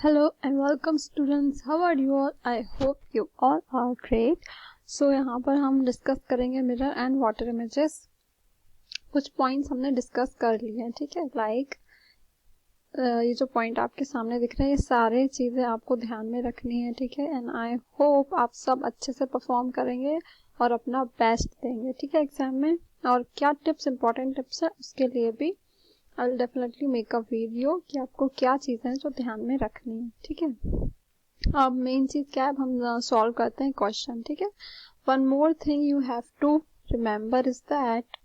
Hello and welcome students. How are you all? I hope you all are great. So यहाँ पर हम discuss करेंगे mirror and water images. कुछ points हमने discuss कर लिए हैं, ठीक है. लाइक ये जो पॉइंट आपके सामने दिख रहे हैं, ये सारे चीज़ें आपको ध्यान में रखनी है, ठीक है. एंड आई होप आप सब अच्छे से परफॉर्म करेंगे और अपना बेस्ट देंगे, ठीक है, एग्जाम में. और क्या टिप्स, इंपॉर्टेंट टिप्स है, उसके लिए भी I will definitely make a video कि आपको क्या चीज़ें हैं जो ध्यान में रखनी है, ठीक है. अब मेन चीज़ क्या है, अब हम सॉल्व करते हैं क्वेश्चन, ठीक है. One more thing you have to remember is that,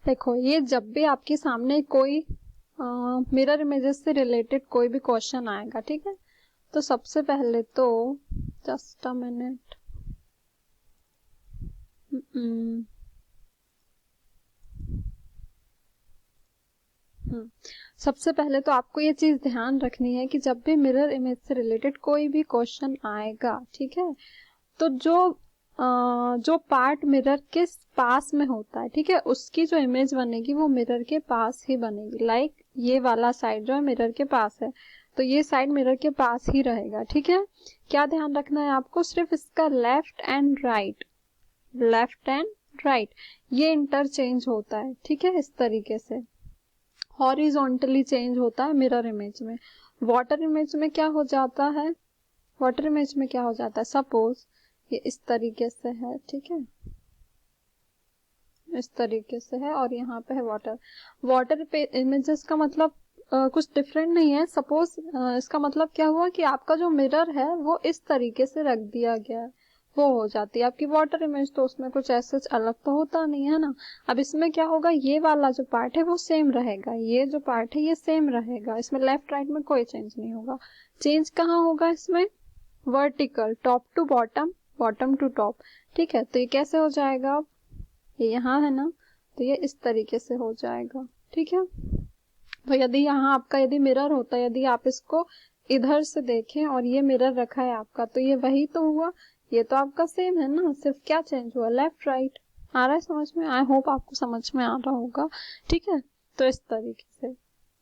देखो ये जब भी आपके सामने कोई मिरर इमेजेस से रिलेटेड कोई भी क्वेश्चन आएगा, ठीक है, तो सबसे पहले तो जस्ट अ मिनट, सबसे पहले तो आपको ये चीज ध्यान रखनी है कि जब भी मिरर इमेज से रिलेटेड कोई भी क्वेश्चन आएगा, ठीक है, तो जो पार्ट मिरर के पास में होता है, ठीक है, उसकी जो इमेज बनेगी वो मिरर के पास ही बनेगी. लाइक ये वाला साइड जो है मिरर के पास है, तो ये साइड मिरर के पास ही रहेगा, ठीक है. क्या ध्यान रखना है आपको, सिर्फ इसका लेफ्ट एंड राइट ये इंटरचेंज होता है, ठीक है, इस तरीके से हॉरिजॉन्टली चेंज होता है मिरर इमेज में. वाटर इमेज में क्या हो जाता है, वाटर इमेज में क्या हो जाता है, सपोज ये इस तरीके से है, ठीक है, इस तरीके से है और यहाँ पे है वाटर पे इमेजेस का मतलब कुछ डिफरेंट नहीं है. सपोज इसका मतलब क्या हुआ कि आपका जो मिरर है वो इस तरीके से रख दिया गया है, वो हो जाती है आपकी वाटर इमेज. तो उसमें कुछ ऐसा अलग तो होता नहीं है ना. अब इसमें क्या होगा, ये वाला जो पार्ट है वो सेम रहेगा, ये जो पार्ट है ये सेम रहेगा, इसमें लेफ्ट राइट में कोई चेंज नहीं होगा. चेंज कहाँ होगा इसमें, vertical, top to bottom, bottom to top, ठीक है. तो ये कैसे हो जाएगा, ये यहाँ है ना, तो ये इस तरीके से हो जाएगा, ठीक है. तो यदि यहाँ आपका यदि मिरर होता, यदि आप इसको इधर से देखें और ये मिरर रखा है आपका, तो ये वही तो हुआ, ये तो आपका सेम है ना, सिर्फ क्या चेंज हुआ, लेफ्ट राइट. आ रहा है समझ में, आई होप आपको समझ में आ रहा होगा, ठीक है. तो इस तरीके से,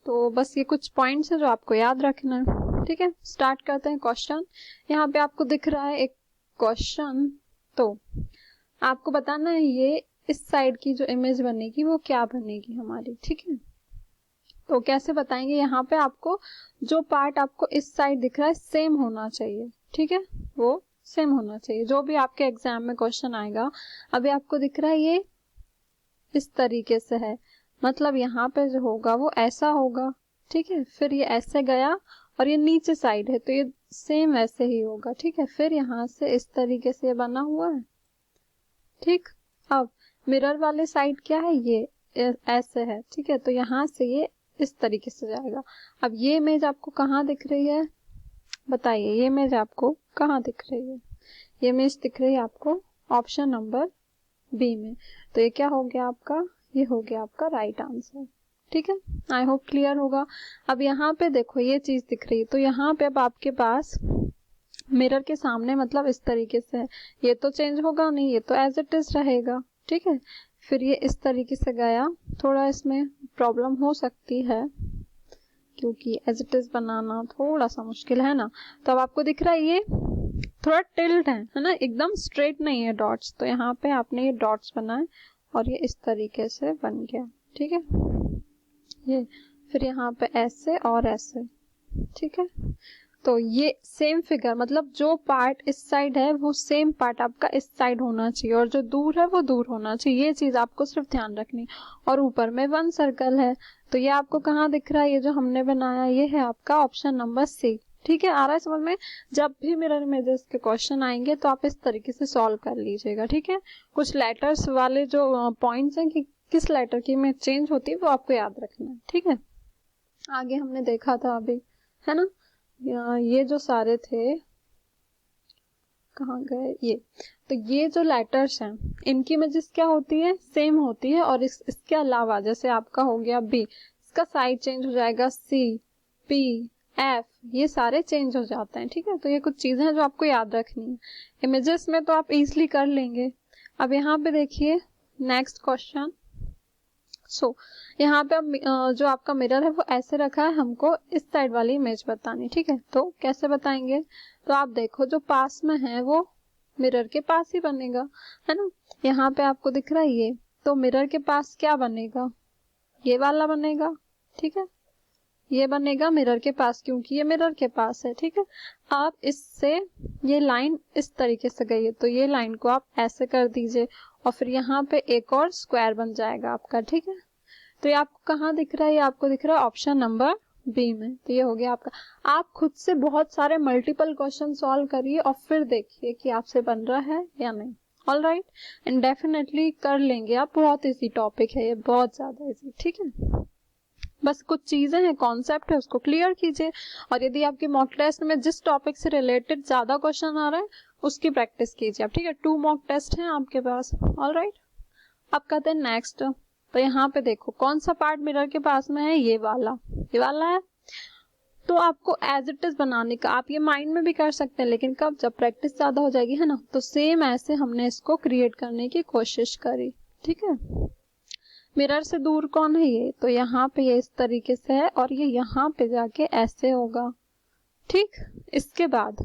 तो बस ये कुछ पॉइंट्स है जो आपको याद रखना है, ठीक है. स्टार्ट करते हैं क्वेश्चन. यहाँ पे आपको दिख रहा है एक क्वेश्चन, तो आपको बताना है ये इस साइड की जो इमेज बनेगी वो क्या बनेगी हमारी, ठीक है. तो कैसे बताएंगे, यहाँ पे आपको जो पार्ट आपको इस साइड दिख रहा है सेम होना चाहिए, ठीक है, वो सेम होना चाहिए जो भी आपके एग्जाम में क्वेश्चन आएगा. अभी आपको दिख रहा है ये इस तरीके से है, मतलब यहाँ पे जो होगा वो ऐसा होगा, ठीक है. फिर ये ऐसे गया और ये नीचे साइड है, तो ये सेम ऐसे ही होगा, ठीक है. फिर यहाँ से इस तरीके से बना हुआ है, ठीक. अब मिरर वाले साइड क्या है, ये ऐसे है, ठीक है. तो यहाँ से ये इस तरीके से जाएगा. अब ये इमेज आपको कहाँ दिख रही है, बताइए, ये इमेज आपको कहाँ दिख रही है, ये इमेज दिख रही है आपको ऑप्शन नंबर बी में. तो ये क्या हो गया आपका, ये हो गया आपका राइट आंसर, ठीक है. आई होप क्लियर होगा. अब यहाँ पे देखो ये चीज दिख रही है, तो यहाँ पे अब आपके पास मिरर के सामने मतलब इस तरीके से है, ये तो चेंज होगा नहीं, ये तो एज इट इज रहेगा, ठीक है. फिर ये इस तरीके से गया, थोड़ा इसमें प्रॉब्लम हो सकती है क्योंकि एज इट इज बनाना थोड़ा सा मुश्किल है ना. तो अब आपको दिख रहा है ये थोड़ा टिल्ट है ना, एकदम स्ट्रेट नहीं है डॉट्स. तो यहाँ पे आपने ये डॉट्स बनाए और ये इस तरीके से बन गया, ठीक है. ये फिर यहाँ पे ऐसे और ऐसे, ठीक है. तो ये सेम फिगर, मतलब जो पार्ट इस साइड है वो सेम पार्ट आपका इस साइड होना चाहिए और जो दूर है वो दूर होना चाहिए, ये चीज आपको सिर्फ ध्यान रखनी. और ऊपर में 1 सर्कल है, तो ये आपको कहाँ दिख रहा है, ये जो हमने बनाया ये है आपका ऑप्शन नंबर सी, ठीक है. आ रहा है समझ में. जब भी मिरर इमेजेस के क्वेश्चन आएंगे तो आप इस तरीके से सॉल्व कर लीजिएगा, ठीक है. कुछ लेटर्स वाले जो पॉइंट्स हैं कि किस लेटर की इमेज चेंज होती है वो आपको याद रखना है, ठीक है. आगे हमने देखा था अभी, है ना, ये जो सारे थे कहाँ गए, ये तो ये जो लेटर्स हैं इनकी इमेजेस क्या होती है, सेम होती है. और इसके अलावा जैसे आपका हो गया बी, इसका साइड चेंज हो जाएगा, सी, पी, एफ, ये सारे चेंज हो जाते हैं, ठीक है. तो ये कुछ चीजें हैं जो आपको याद रखनी है. इमेजेस में तो आप इजीली कर लेंगे. अब यहाँ पे देखिए नेक्स्ट क्वेश्चन, सो यहाँ पे अब जो आपका मिरर है वो ऐसे रखा है, हमको इस साइड वाली इमेज बतानी, ठीक है। तो कैसे बताएंगे, तो आप देखो जो पास में है वो मिरर के पास ही बनेगा, है ना। यहाँ पे आपको दिख रहा है ये, तो मिरर के पास क्या बनेगा, ये वाला बनेगा, ठीक है। ये बनेगा मिरर के पास क्योंकि ये मिरर के पास है, ठीक है। आप इससे ये लाइन इस तरीके से गई है तो ये लाइन को आप ऐसे कर दीजिए और फिर यहाँ पे एक और स्क्वायर बन जाएगा आपका, ठीक है। तो ये आपको कहाँ दिख रहा है, ये आपको दिख रहा है ऑप्शन नंबर बी में। तो ये हो गया आपका। आप खुद से बहुत सारे मल्टीपल क्वेश्चन सॉल्व करिए और फिर देखिए कि आपसे बन रहा है या नहीं। ऑल राइट, एंड डेफिनेटली कर लेंगे आप, बहुत इजी टॉपिक है ये, बहुत ज्यादा इजी, ठीक है। बस कुछ चीजें हैं, कॉन्सेप्ट है, उसको क्लियर कीजिए। और यदि आपके मॉक टेस्ट में जिस टॉपिक से रिलेटेड ज्यादा क्वेश्चन आ रहा है उसकी प्रैक्टिस कीजिए आप, ठीक है। 2 मॉक टेस्ट हैं आपके पास। ऑल राइट, अब कहते हैं नेक्स्ट। तो यहाँ पे देखो कौन सा पार्ट मिरर के पास में है, ये वाला है। तो आपको एज इट इज बनाने का, आप ये माइंड में भी कर सकते हैं, लेकिन कब, जब प्रैक्टिस ज्यादा हो जाएगी, है ना। तो सेम ऐसे हमने इसको क्रिएट करने की कोशिश करी, ठीक है। मिरर से दूर कौन है, ये तो यहाँ पे ये इस तरीके से है और ये यहाँ पे जाके ऐसे होगा, ठीक। इसके बाद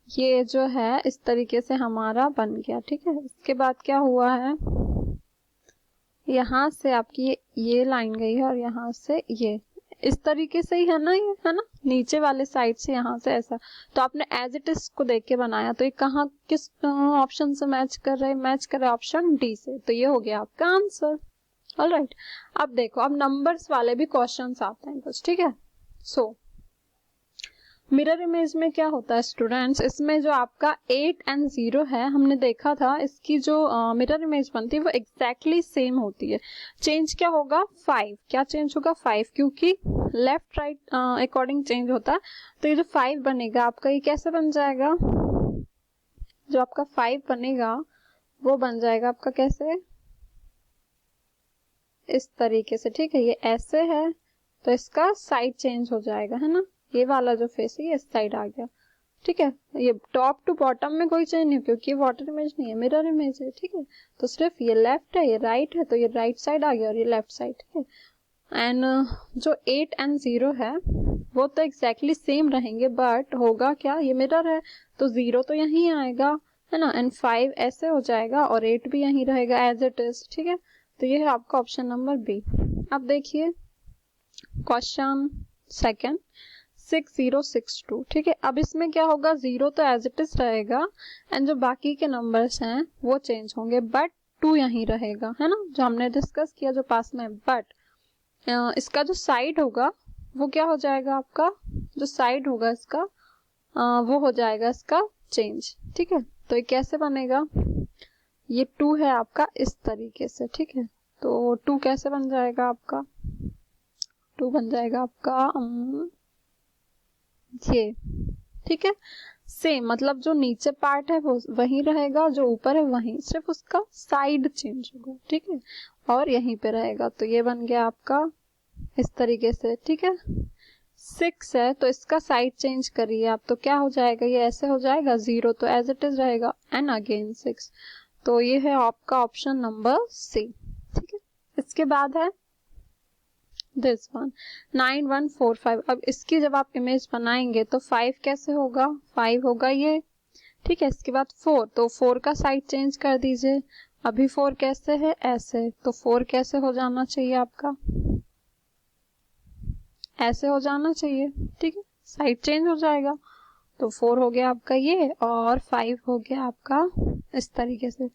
ये जो है इस तरीके से हमारा बन गया, ठीक है। इसके बाद क्या हुआ है, यहाँ से आपकी ये लाइन गई है और यहाँ से ये इस तरीके से ही है ना, ये है ना, नीचे वाले साइड से यहाँ से ऐसा। तो आपने एज इट इज को देख के बनाया, तो ये कहाँ किस ऑप्शन से मैच कर रहे हैं, मैच कर रहे हैं ऑप्शन डी से। तो ये हो गया आपका आंसर। ऑलराइट, अब देखो, अब नंबर्स वाले भी क्वेश्चंस आते हैं कुछ, ठीक है। सो मिरर इमेज में क्या होता है स्टूडेंट्स, इसमें जो आपका 8 एंड 0 है, हमने देखा था इसकी जो मिरर इमेज बनती है वो एग्जैक्टली सेम होती है। चेंज क्या होगा, 5, क्या चेंज होगा, 5, क्योंकि लेफ्ट राइट अकॉर्डिंग चेंज होता है। तो ये जो 5 बनेगा आपका, ये कैसे बन जाएगा, जो आपका 5 बनेगा वो बन जाएगा आपका कैसे, इस तरीके से, ठीक है। ये ऐसे है तो इसका साइड चेंज हो जाएगा, है ना। ये वाला जो फेस है ये इस साइड आ गया, ठीक है। ये टॉप टू बॉटम में कोई चेंज नहीं, क्योंकि ये वाटर इमेज नहीं है, मिरर इमेज है, ठीक है। तो सिर्फ ये लेफ्ट है, ये राइट है, तो ये राइट साइड आ गया और ये लेफ्ट साइड, ठीक है। एंड जो 8 एंड 0 है वो तो एग्जैक्टली सेम रहेंगे, बट होगा क्या, ये मिरर है तो 0 तो यहीं आएगा, है ना। एंड 5 ऐसे हो जाएगा और 8 भी यहीं रहेगा एज इट इज, ठीक है। तो ये है आपका ऑप्शन नंबर बी। अब देखिए क्वेश्चन सेकंड, 6062, ठीक है। अब इसमें क्या होगा, 0 तो एज इट इज रहेगा एंड जो बाकी के नंबर्स हैं वो चेंज होंगे, बट 2 यहीं रहेगा, है ना, जो हमने डिस्कस किया जो पास में। बट इसका जो साइड होगा वो क्या हो जाएगा, आपका जो साइड होगा इसका वो हो जाएगा इसका चेंज, ठीक है। तो ये कैसे बनेगा, ये 2 है आपका इस तरीके से, ठीक है। तो 2 कैसे बन जाएगा आपका, 2 बन जाएगा आपका ये, ठीक है। सेम, मतलब जो नीचे पार्ट है वो वहीं रहेगा, जो ऊपर है वहीं, सिर्फ उसका साइड चेंज होगा, ठीक है। और यहीं पे रहेगा। तो ये बन गया आपका इस तरीके से, ठीक है। 6 है तो इसका साइड चेंज करिए आप, तो क्या हो जाएगा, ये ऐसे हो जाएगा, 0 तो एज इट इज रहेगा एंड अगेन 6। तो ये है आपका ऑप्शन नंबर सी, ठीक है। इसके बाद है दिस वन 9145। अब इसकी जब आप इमेज बनाएंगे तो 5 कैसे होगा, 5 होगा ये, ठीक है। इसके बाद 4, तो 4 का साइड चेंज कर दीजिए। अभी 4 कैसे है, ऐसे, तो 4 कैसे हो जाना चाहिए आपका, ऐसे हो जाना चाहिए, ठीक है। साइड चेंज हो जाएगा। तो 4 हो गया आपका ये और 5 हो गया आपका इस तरीके से।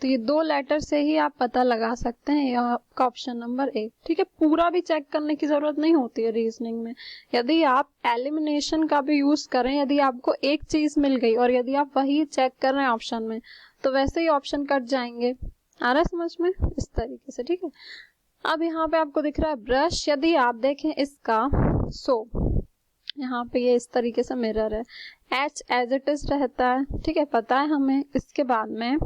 तो ये 2 लेटर से ही आप पता लगा सकते हैं, यह आपका ऑप्शन नंबर ए, ठीक है। पूरा भी चेक करने की जरूरत नहीं होती है रीजनिंग में। यदि आप एलिमिनेशन का भी यूज करें, यदि आपको एक चीज मिल गई और यदि आप वही चेक कर रहे हैं ऑप्शन में, तो वैसे ही ऑप्शन कट जाएंगे। आ रहा है समझ में, इस तरीके से, ठीक है। अब यहाँ पे आपको दिख रहा है ब्रश, यदि आप देखें इसका, यहाँ पे ये इस तरीके से मिरर है, एच एज इट इज रहता है, ठीक है, पता है हमें। इसके बाद में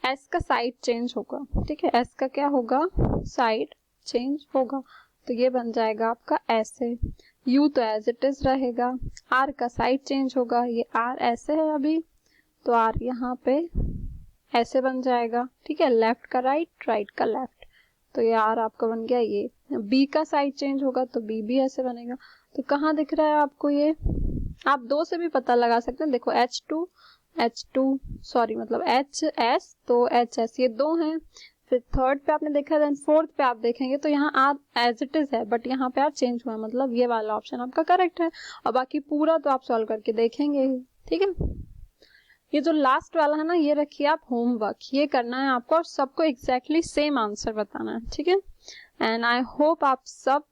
एस का साइड चेंज होगा, ठीक है। एस का क्या होगा, साइड चेंज होगा। तो ये बन जाएगा आपका ऐसे। यू तो एज इट इज रहेगा। आर का साइड चेंज होगा, ये आर ऐसे है अभी, तो आर यहाँ पे ऐसे बन जाएगा, ठीक है। लेफ्ट का राइट, राइट का लेफ्ट। तो यार आपका बन गया ये। बी का साइड चेंज होगा तो बी भी ऐसे बनेगा। तो कहाँ दिख रहा है आपको ये? आप दो से भी पता लगा सकते हैं। देखो H2 सॉरी मतलब HS तो HS, ये दो हैं। फिर थर्ड पे आपने देखा, देन फोर्थ पे आप देखेंगे तो यहाँ आर एज इट इज है, बट यहाँ पे आर चेंज हुआ है, मतलब ये वाला ऑप्शन आपका करेक्ट है। और बाकी पूरा तो आप सॉल्व करके देखेंगे ही, ठीक है। ये जो लास्ट वाला है ना, ये रखिए आप होमवर्क, ये करना है आपको और सबको एग्जैक्टली सेम आंसर बताना है, ठीक है। एंड आई होप आप सब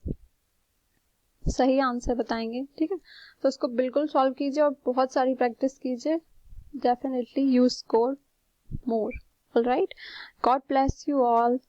सही आंसर बताएंगे, ठीक है। तो उसको बिल्कुल सॉल्व कीजिए और बहुत सारी प्रैक्टिस कीजिए। Definitely you score more. All right, God bless you all.